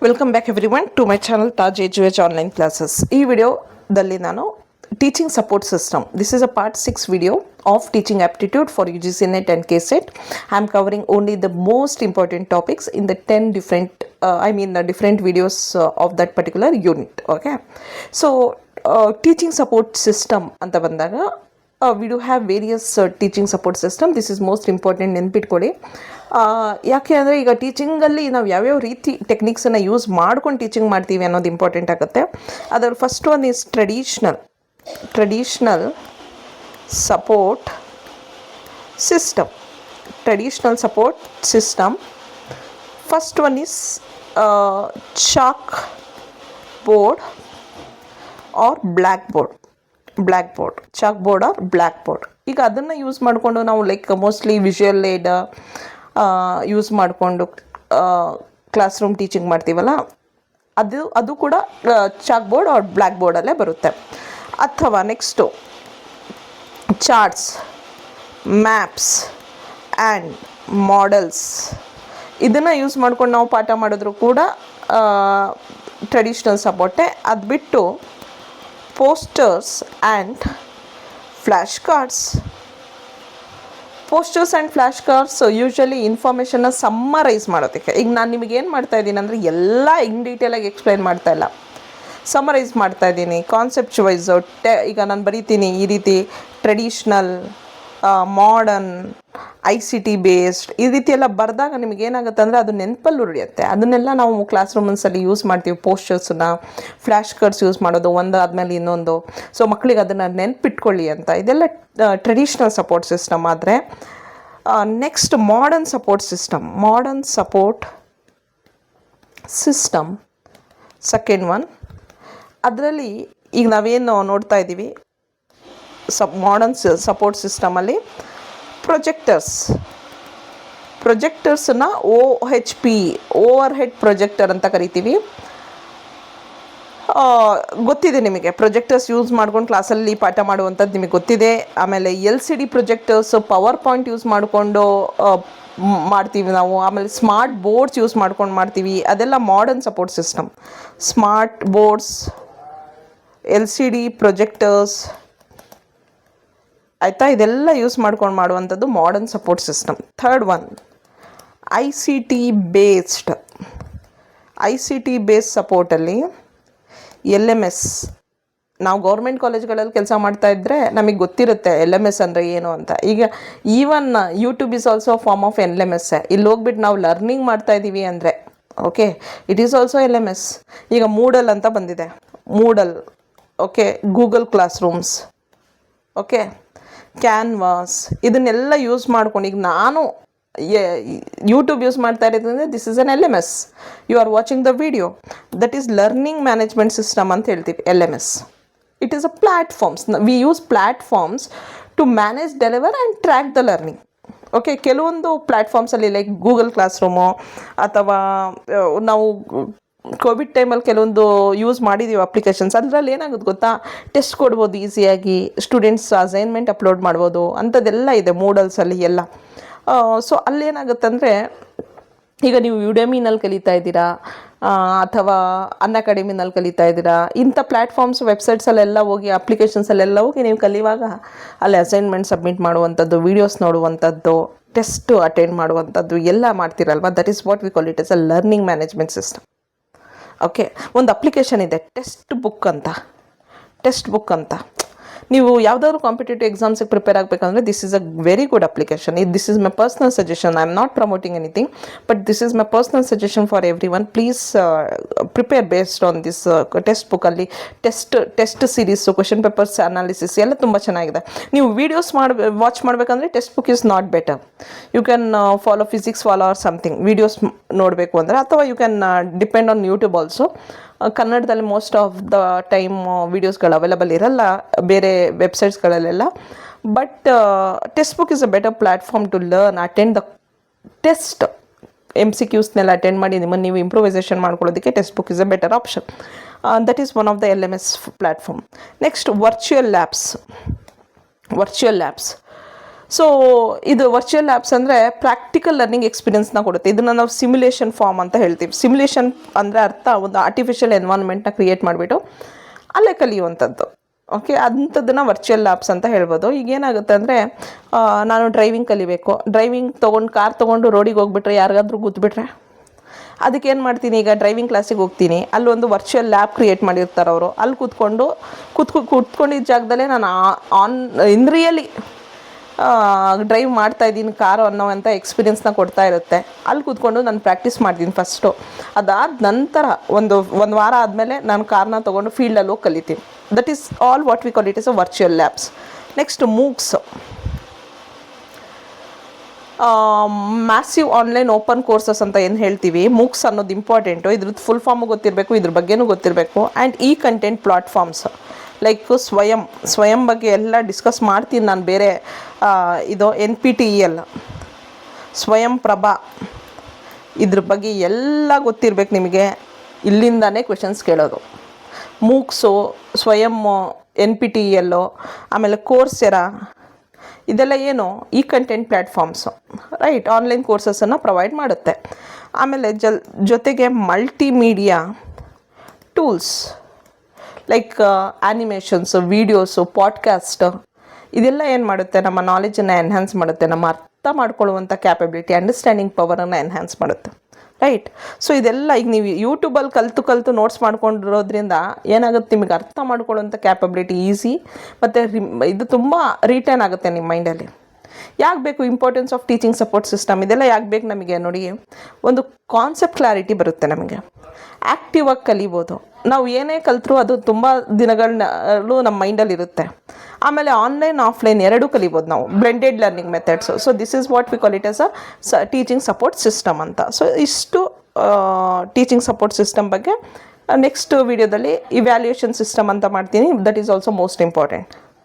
Welcome back everyone to my channel Taj Eduways online classes. ಈ ವಿಡಿಯೋದಲ್ಲಿ ನಾನು teaching support system, this is a part 6 video of teaching aptitude for UGC NET and KCET. I am covering only the most important topics in the 10 different, different videos of that particular unit. Okay, so teaching support system anta bandaga we do have various teaching support system. This is most important, ನೆನ್ಪಿಟ್ಕೊಳ್ಳಿ. ಯಾಕೆ ಅಂದರೆ ಈಗ ಟೀಚಿಂಗಲ್ಲಿ ನಾವು ಯಾವ್ಯಾವ ರೀತಿ ಟೆಕ್ನಿಕ್ಸನ್ನು use ಮಾಡ್ಕೊಂಡು teaching ಮಾಡ್ತೀವಿ ಅನ್ನೋದು ಇಂಪಾರ್ಟೆಂಟ್ ಆಗುತ್ತೆ. ಅದರ first one is traditional support system. First one is chalk board or black board chalk board or black board. ಈಗ ಅದನ್ನು ಯೂಸ್ ಮಾಡಿಕೊಂಡು ನಾವು like mostly visual aid use ಮಾಡಿಕೊಂಡು ಕ್ಲಾಸ್ ರೂಮ್ ಟೀಚಿಂಗ್ ಮಾಡ್ತೀವಲ್ಲ, ಅದು ಕೂಡ ಚಾಕ್ ಬೋರ್ಡ್ ಆರ್ ಬ್ಲ್ಯಾಕ್ ಬೋರ್ಡಲ್ಲೇ ಬರುತ್ತೆ. ಅಥವಾ next charts, maps and models, ಇದನ್ನು ಯೂಸ್ ಮಾಡ್ಕೊಂಡು ನಾವು ಪಾಠ ಮಾಡಿದ್ರು ಕೂಡ ಟ್ರೆಡಿಷ್ನಲ್ ಸಪೋರ್ಟೇ. ಅದು ಬಿಟ್ಟು posters and flash cards usually ಇನ್ಫಾರ್ಮೇಷನ್ನ ಸಮ್ಮರೈಸ್ ಮಾಡೋದಕ್ಕೆ. ಈಗ ನಾನು ನಿಮಗೇನು ಮಾಡ್ತಾಯಿದ್ದೀನಿ ಅಂದರೆ ಎಲ್ಲ ಇನ್ ಡೀಟೇಲಾಗಿ ಎಕ್ಸ್ಪ್ಲೈನ್ ಮಾಡ್ತಾಯಿಲ್ಲ, ಸಮ್ಮರೈಸ್ ಮಾಡ್ತಾಯಿದ್ದೀನಿ ಕಾನ್ಸೆಪ್ಟ್ ವೈಸು. ಈಗ ನಾನು ಬರೀತೀನಿ ಈ ರೀತಿ ಟ್ರೆಡಿಷ್ನಲ್, ಮಾಡರ್ನ್, ICT ಬೇಸ್ಡ್, ಈ ರೀತಿ ಎಲ್ಲ ಬರೆದಾಗ ನಿಮಗೇನಾಗುತ್ತೆ ಅಂದರೆ ಅದು ನೆನಪಲ್ಲಿ ಉಳಿಯುತ್ತೆ. ಅದನ್ನೆಲ್ಲ ನಾವು ಕ್ಲಾಸ್ ರೂಮ್ಸಲ್ಲಿ ಯೂಸ್ ಮಾಡ್ತೀವಿ. ಪೋಸ್ಟರ್ಸನ್ನ, ಫ್ಲ್ಯಾಶ್ ಕಾರ್ಡ್ಸ್ ಯೂಸ್ ಮಾಡೋದು ಒಂದು ಆದಮೇಲೆ ಇನ್ನೊಂದು, ಸೊ ಮಕ್ಕಳಿಗೆ ಅದನ್ನು ನೆನಪಿಟ್ಕೊಳ್ಳಿ ಅಂತ. ಇದೆಲ್ಲ ಟ್ರೆಡಿಷ್ನಲ್ ಸಪೋರ್ಟ್ ಸಿಸ್ಟಮ್. ಆದರೆ next modern support system second one. ಅದರಲ್ಲಿ ಈಗ ನಾವೇನು ನೋಡ್ತಾ ಇದ್ದೀವಿ ಮಾಡರ್ನ್ ಸಪೋರ್ಟ್ ಸಿಸ್ಟಮಲ್ಲಿ ಪ್ರೊಜೆಕ್ಟರ್ಸನ್ನ OHP ಓವರ್ ಹೆಡ್ ಪ್ರೊಜೆಕ್ಟರ್ ಅಂತ ಕರಿತೀವಿ. ಗೊತ್ತಿದೆ ನಿಮಗೆ, ಪ್ರೊಜೆಕ್ಟರ್ಸ್ ಯೂಸ್ ಮಾಡ್ಕೊಂಡು ಕ್ಲಾಸಲ್ಲಿ ಪಾಠ ಮಾಡುವಂಥದ್ದು ನಿಮಗೆ ಗೊತ್ತಿದೆ. ಆಮೇಲೆ LCD projectors, power point use ಮಾಡಿಕೊಂಡು ಮಾಡ್ತೀವಿ ನಾವು. ಆಮೇಲೆ ಸ್ಮಾರ್ಟ್ ಬೋರ್ಡ್ಸ್ ಯೂಸ್ ಮಾಡ್ಕೊಂಡು ಮಾಡ್ತೀವಿ. ಅದೆಲ್ಲ modern support system. Smart boards, LCD projectors, ಆಯಿತಾ, ಇದೆಲ್ಲ ಯೂಸ್ ಮಾಡ್ಕೊಂಡು ಮಾಡುವಂಥದ್ದು modern support system. Third one ICT based ಸಪೋರ್ಟಲ್ಲಿ LMS. ನಾವು ಗೌರ್ಮೆಂಟ್ ಕಾಲೇಜ್ಗಳಲ್ಲಿ ಕೆಲಸ ಮಾಡ್ತಾ ಇದ್ದರೆ ನಮಗೆ ಗೊತ್ತಿರುತ್ತೆ LMS ಅಂದರೆ ಏನು ಅಂತ. ಈಗ even YouTube is also form of LMS. ಇಲ್ಲಿ ಹೋಗ್ಬಿಟ್ಟು ನಾವು ಲರ್ನಿಂಗ್ ಮಾಡ್ತಾ ಇದ್ದೀವಿ ಅಂದರೆ okay, it is also LMS. ಈಗ ಮೂಡಲ್ ಅಂತ ಬಂದಿದೆ, okay, Google classrooms, okay, Canvas, ಇದನ್ನೆಲ್ಲ ಯೂಸ್ ಮಾಡ್ಕೊಂಡು ಈಗ ನಾನು ಯೂಟ್ಯೂಬ್ ಯೂಸ್ ಮಾಡ್ತಾ ಇರೋದ್ರಿಂದ this is an LMS. You are watching the video, that is learning management system ಅಂತ ಹೇಳ್ತೀವಿ LMS. It is a platforms. We use platforms to manage, deliver and track the learning. Okay, ಕೆಲವೊಂದು ಪ್ಲ್ಯಾಟ್ಫಾರ್ಮ್ಸಲ್ಲಿ like Google class room, ಅಥವಾ ನಾವು Covid ಟೈಮಲ್ಲಿ ಕೆಲವೊಂದು use ಮಾಡಿದ್ದೀವಿ applications. ಅದರಲ್ಲಿ ಏನಾಗುತ್ತೆ ಗೊತ್ತಾ, ಟೆಸ್ಟ್ ಕೊಡ್ಬೋದು ಈಸಿಯಾಗಿ, ಸ್ಟೂಡೆಂಟ್ಸ್ ಅಸೈನ್ಮೆಂಟ್ ಅಪ್ಲೋಡ್ ಮಾಡ್ಬೋದು, ಅಂಥದ್ದೆಲ್ಲ ಇದೆ ಮೂಡಲ್ಸಲ್ಲಿ ಎಲ್ಲ. ಸೊ ಅಲ್ಲೇನಾಗುತ್ತೆ ಅಂದರೆ ಈಗ ನೀವು ಯುಡೆಮಿನಲ್ಲಿ ಕಲಿತಾ ಇದ್ದೀರಾ ಅಥವಾ ಅನ್ಅಕಾಡೆಮಿನಲ್ಲಿ ಕಲಿತಾ ಇದ್ದೀರಾ, ಇಂಥ ಪ್ಲ್ಯಾಟ್ಫಾರ್ಮ್ಸ್ ವೆಬ್ಸೈಟ್ಸಲ್ಲೆಲ್ಲ ಹೋಗಿ, ಅಪ್ಲಿಕೇಶನ್ಸಲ್ಲೆಲ್ಲ ಹೋಗಿ ನೀವು ಕಲಿಯುವಾಗ ಅಲ್ಲಿ ಅಸೈನ್ಮೆಂಟ್ ಸಬ್ಮಿಟ್ ಮಾಡುವಂಥದ್ದು, ವೀಡಿಯೋಸ್ ನೋಡುವಂಥದ್ದು, ಟೆಸ್ಟ್ ಅಟೆಂಡ್ ಮಾಡುವಂಥದ್ದು ಎಲ್ಲ ಮಾಡ್ತೀರಲ್ವ. That is what we call it as a learning management system. Okay, ಒಂದು ಅಪ್ಲಿಕೇಶನ್ ಇದೆ ಟೆಸ್ಟ್ ಬುಕ್ ಅಂತ. ನೀವು ಯಾವುದಾದ್ರು ಕಾಂಪಿಟೇಟಿವ್ ಎಕ್ಸಾಮ್ಸಿಗೆ ಪ್ರಿಪೇರ್ ಆಗಬೇಕಂದ್ರೆ this is a very good application. This is my personal suggestion. I am not promoting anything, but this is my personal suggestion for everyone. Please prepare based on this ಟೆಸ್ಟ್ ಬುಕ್ಕಲ್ಲಿ test series, question papers analysis ಎಲ್ಲ ತುಂಬ ಚೆನ್ನಾಗಿದೆ. ನೀವು videos watch ಮಾಡಬೇಕಂದ್ರೆ textbook is not better. You can follow physics or something videos ನೋಡಬೇಕು ಅಂದರೆ, ಅಥವಾ you can depend on YouTube also. ಕನ್ನಡದಲ್ಲಿ ಮೋಸ್ಟ್ ಆಫ್ ದ ಟೈಮ್ ವೀಡಿಯೋಸ್ಗಳು ಅವೈಲಬಲ್ ಇರಲ್ಲ ಬೇರೆ ವೆಬ್ಸೈಟ್ಸ್ಗಳಲ್ಲೆಲ್ಲ. But textbook is a better platform to learn, attend the test. MCQಸ್ನೆಲ್ಲ attend ಮಾಡಿ ನಿಮ್ಮನ್ನು ನೀವು ಇಂಪ್ರೂವೈಸೇಷನ್ ಮಾಡ್ಕೊಳ್ಳೋದಕ್ಕೆ textbook is a better option. That is one of the LMS platform. Next virtual labs. So ಇದು virtual labs ಅಂದರೆ practical learning ಎಕ್ಸ್ಪೀರಿಯನ್ಸ್ನ ಕೊಡುತ್ತೆ. ಇದನ್ನು ನಾವು ಸಿಮ್ಯುಲೇಷನ್ ಫಾರ್ಮ್ ಅಂತ ಹೇಳ್ತೀವಿ. ಸಿಮ್ಯುಲೇಷನ್ ಅಂದರೆ ಅರ್ಥ ಒಂದು ಆರ್ಟಿಫಿಷಿಯಲ್ ಎನ್ವೈರ್ನ್ಮೆಂಟ್ನ ಕ್ರಿಯೇಟ್ ಮಾಡಿಬಿಟ್ಟು ಅಲ್ಲೇ ಕಲಿಯುವಂಥದ್ದು. ಓಕೆ, ಅಂಥದ್ದನ್ನು ವರ್ಚುವಲ್ ಲ್ಯಾಬ್ಸ್ ಅಂತ ಹೇಳ್ಬೋದು. ಈಗ ಏನಾಗುತ್ತೆ ಅಂದರೆ ನಾನು ಡ್ರೈವಿಂಗ್ ಕಲಿಬೇಕು, ಕಾರ್ ತೊಗೊಂಡು ರೋಡಿಗೆ ಹೋಗ್ಬಿಟ್ರೆ ಯಾರಿಗಾದ್ರೂ ಕೂತ್ಬಿಟ್ರೆ ಅದಕ್ಕೆ ಏನು ಮಾಡ್ತೀನಿ, ಈಗ ಡ್ರೈವಿಂಗ್ ಕ್ಲಾಸಿಗೆ ಹೋಗ್ತೀನಿ, ಅಲ್ಲೊಂದು ವರ್ಚುವಲ್ ಲ್ಯಾಬ್ ಕ್ರಿಯೇಟ್ ಮಾಡಿರ್ತಾರೆ ಅವರು. ಅಲ್ಲಿ ಕೂತ್ಕೊಂಡಿದ್ದ ಜಾಗದಲ್ಲೇ ನಾನು ಇನ್ ರಿಯಲಿ ಡ್ರೈವ್ ಮಾಡ್ತಾಯಿದ್ದೀನಿ ಕಾರು ಅನ್ನೋವಂಥ ಎಕ್ಸ್ಪೀರಿಯನ್ಸ್ನ ಕೊಡ್ತಾ ಇರುತ್ತೆ. ಅಲ್ಲಿ ಕೂತ್ಕೊಂಡು ನಾನು ಪ್ರಾಕ್ಟೀಸ್ ಮಾಡ್ತೀನಿ ಫಸ್ಟು. ಅದಾದ ನಂತರ ಒಂದು ವಾರ ಆದಮೇಲೆ ನಾನು ಕಾರ್ನ ತೊಗೊಂಡು ಫೀಲ್ಡಲ್ಲಿ ಹೋಗಿ ಕಲಿತೀನಿ. That is all what we call it is a virtual labs. Next MOOCs, massive online open courses ಅಂತ ಏನು ಹೇಳ್ತೀವಿ. ಮೂಕ್ಸ್ ಅನ್ನೋದು ಇಂಪಾರ್ಟೆಂಟು. ಇದ್ರದ್ದು ಫುಲ್ ಫಾರ್ಮು ಗೊತ್ತಿರಬೇಕು, ಇದ್ರ ಬಗ್ಗೆನೂ ಗೊತ್ತಿರಬೇಕು. ಆ್ಯಂಡ್ ಈ ಕಂಟೆಂಟ್ ಪ್ಲಾಟ್ಫಾರ್ಮ್ಸ್ ಲೈಕ್ ಸ್ವಯಂ ಬಗ್ಗೆ ಎಲ್ಲ ಡಿಸ್ಕಸ್ ಮಾಡ್ತೀನಿ ನಾನು. ಬೇರೆ ಇದು NPTEL, ಸ್ವಯಂ ಪ್ರಭಾ, ಇದ್ರ ಬಗ್ಗೆ ಎಲ್ಲ ಗೊತ್ತಿರಬೇಕು ನಿಮಗೆ. ಇಲ್ಲಿಂದಾನೇ ಕ್ವೆಶನ್ಸ್ ಕೇಳೋದು. ಮೂಕ್ಸು, ಸ್ವಯಂ, NPTEL, ಆಮೇಲೆ ಕೋರ್ಸೆರಾ, ಇದೆಲ್ಲ ಏನು ಈ ಕಂಟೆಂಟ್ ಪ್ಲ್ಯಾಟ್ಫಾರ್ಮ್ಸು, ರೈಟ್. ಆನ್ಲೈನ್ ಕೋರ್ಸಸನ್ನು ಪ್ರೊವೈಡ್ ಮಾಡುತ್ತೆ. ಆಮೇಲೆ ಜೊತೆಗೆ multimedia tools like animations, videos, podcast, ಇದೆಲ್ಲ ಏನು ಮಾಡುತ್ತೆ, ನಮ್ಮ ನಾಲೆಜನ್ನು ಎನ್ಹ್ಯಾನ್ಸ್ ಮಾಡುತ್ತೆ, ನಮ್ಮ ಅರ್ಥ ಮಾಡ್ಕೊಳ್ಳುವಂಥ ಕ್ಯಾಪಬಿಲಿಟಿ, ಅಂಡರ್ಸ್ಟ್ಯಾಂಡಿಂಗ್ ಪವರನ್ನು ಎನ್ಹ್ಯಾನ್ಸ್ ಮಾಡುತ್ತೆ, ರೈಟ್. ಸೊ ಇದೆಲ್ಲ ಈಗ ನೀವು ಯೂಟ್ಯೂಬಲ್ಲಿ ಕಲಿತು ನೋಟ್ಸ್ ಮಾಡ್ಕೊಂಡಿರೋದ್ರಿಂದ ಏನಾಗುತ್ತೆ, ನಿಮಗೆ ಅರ್ಥ ಮಾಡ್ಕೊಳ್ಳುವಂಥ ಕ್ಯಾಪಬಿಲಿಟಿ ಈಸಿ ಮತ್ತು ಇದು ತುಂಬ ರಿಟರ್ನ್ ಆಗುತ್ತೆ ನಿಮ್ಮ ಮೈಂಡಲ್ಲಿ. ಯಾಕೆ ಬೇಕು importance of teaching support system, ಇದೆಲ್ಲ ಯಾಕೆ ಬೇಕು ನಮಗೆ ನೋಡಿ. ಒಂದು ಕಾನ್ಸೆಪ್ಟ್ ಕ್ಲಾರಿಟಿ ಬರುತ್ತೆ ನಮಗೆ, ಆ್ಯಕ್ಟಿವ್ ಆಗಿ ಕಲಿಬೋದು. ನಾವು ಏನೇ ಕಲಿತ್ರೂ ಅದು ತುಂಬ ದಿನಗಳಲ್ಲೂ ನಮ್ಮ ಮೈಂಡಲ್ಲಿ ಇರುತ್ತೆ. ಆಮೇಲೆ ಆನ್ಲೈನ್ ಆಫ್ಲೈನ್ ಎರಡೂ ಕಲಿಬೋದು ನಾವು, blended learning methods. So this is what we call it as a teaching support system ಅಂತ. ಸೊ ಇಷ್ಟು ಟೀಚಿಂಗ್ ಸಪೋರ್ಟ್ ಸಿಸ್ಟಮ್ ಬಗ್ಗೆ ನೆಕ್ಸ್ಟ್ ವಿಡಿಯೋದಲ್ಲಿ ಇವ್ಯಾಲ್ಯೂಯೇಷನ್ ಸಿಸ್ಟಮ್ ಅಂತ ಮಾಡ್ತೀನಿ. That is also most important.